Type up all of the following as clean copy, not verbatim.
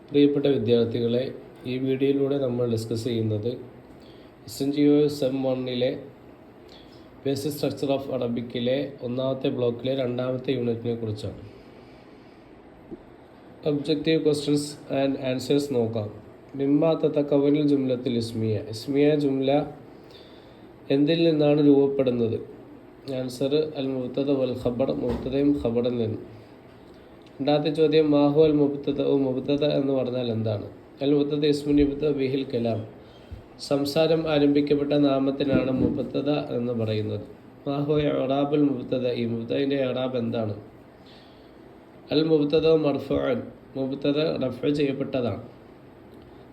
പ്രിയപ്പെട്ട വിദ്യാർത്ഥികളെ, ഈ വീഡിയോയിലൂടെ നമ്മൾ ഡിസ്കസ് ചെയ്യുന്നത് SNGO sem 1 basic structure of അറബിക്കിലെ ഒന്നാമത്തെ ബ്ലോക്കിലെ രണ്ടാമത്തെ യൂണിറ്റിനെ കുറിച്ചാണ്. ഒബ്ജക്റ്റീവ് ക്വസ്റ്റ്യൻസ് ആൻഡ് ആൻസേഴ്സ് നോക്കാം. മിമ്മ തതകവ്വനുൽ ജുംലത്തുൽ ഇസ്മിയ. ഇസ്മിയ ജുംല എന്തിൽ നിന്നാണ് രൂപപ്പെടുന്നത്? ആൻസർ അൽ മുബ്തദ വൽ ഖബർ. മുബ്തദയും ഖബറിൽ നിന്നും. രണ്ടാമത്തെ ചോദ്യം, മാഹു അൽ മുബ്തദ. മുബ്തദ എന്ന് പറഞ്ഞാൽ എന്താണ്? അൽ മുബ്തദ ഇസ്മുൻ യുബ്തദ ബിഹിൽ കലാം. സംസാരം ആരംഭിക്കപ്പെട്ട നാമത്തിനാണ് മുബ്തദ എന്ന് പറയുന്നത്. മാഹു ഇഅ്റാബുൽ മുബ്തദ. ഈ മുബ്തദയുടെ ഇഅ്റാബ് എന്താണ്? അൽ മുബ്തദ മർഫൂഉൻ. മുബ്തദ റഫ്ഉ ചെയ്യപ്പെട്ടതാണ്.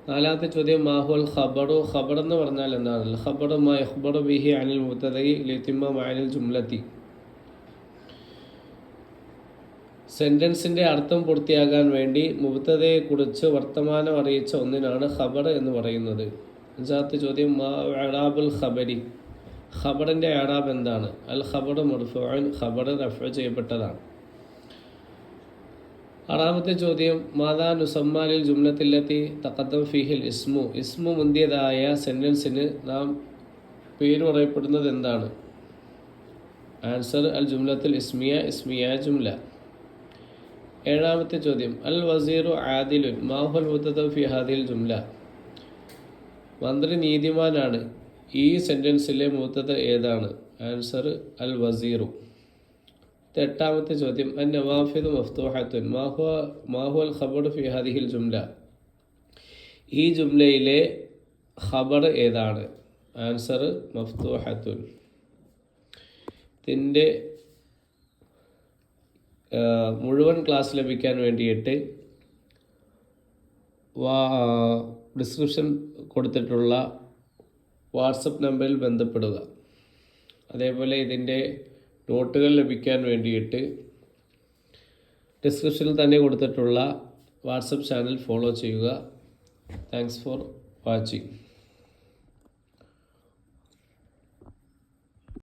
നാലാമത്തെ ചോദ്യം, മാഹു അൽ ഖബറു. ഖബർ എന്ന് പറഞ്ഞാൽ എന്താണ്? അൽ ഖബറു മാ യഖ്ബറു ബിഹി അനിൽ മുബ്തദഇ ലിതിമ്മ മഅനിൽ ജുംലതി. സെൻറ്റൻസിൻ്റെ അർത്ഥം പൂർത്തിയാകാൻ വേണ്ടി മുബ്തദയെക്കുറിച്ച് വർത്തമാനം അറിയിച്ച ഒന്നിനാണ് ഖബർ എന്ന് പറയുന്നത്. അഞ്ചാമത്തെ ചോദ്യം, മാ ഇഅ്റാബുൽ ഖബരി. ഖബറിൻ്റെ ഇഅ്റാബ് എന്താണ്? അൽ ഖബറു മർഫൂഉൻ. ഖബർ റഫ്ഉ ചെയ്യപ്പെട്ടതാണ്. ആറാമത്തെ ചോദ്യം, മാദാ നുസമ്മ ലിൽ ജുംലത്തില്ലത്തി തഖദ്ദം ഫീഹിൽ ഇസ്മു. ഇസ്മു മുന്തിയതായ സെൻറ്റൻസിന് നാം പേര് പറയപ്പെടുന്നത് എന്താണ്? ആൻസർ അൽ ജുംലത്തുൽ ഇസ്മിയ. ഇസ്മിയ ജുംല. ഏഴാമത്തെ ചോദ്യം, അൽ വസീറു ആദിലുൻ. മാഹുൽ മുബ്തദ ഫി ഹാദിൽ ജുംല. മന്ത്രി നീതിമാനാണ്. ഈ സെൻറ്റൻസിലെ മുബ്തദ ഏതാണ്? ആൻസർ അൽ വസീറു. എട്ടാമത്തെ ചോദ്യം, അൻ നവാഫിദു മഫ്തൂഹത്തുൻ. മാഹു അൽ ഖബർ ഫി ഹാദിഹിൽ ജുംല. ഈ ജുംലയിലെ ഖബർ ഏതാണ്? ആൻസർ മഫ്തൂഹത്തുൻ. ഇതിൻ്റെ മുഴുവൻ ക്ലാസ് ലഭിക്കാൻ വേണ്ടിയിട്ട് ഡിസ്ക്രിപ്ഷൻ കൊടുത്തിട്ടുള്ള വാട്സപ്പ് നമ്പറിൽ ബന്ധപ്പെടുക. അതേപോലെ ഇതിൻ്റെ നോട്ടുകൾ ലഭിക്കാൻ വേണ്ടിയിട്ട് ഡിസ്ക്രിപ്ഷനിൽ തന്നെ കൊടുത്തിട്ടുള്ള വാട്സപ്പ് ചാനൽ ഫോളോ ചെയ്യുക. Thanks for watching.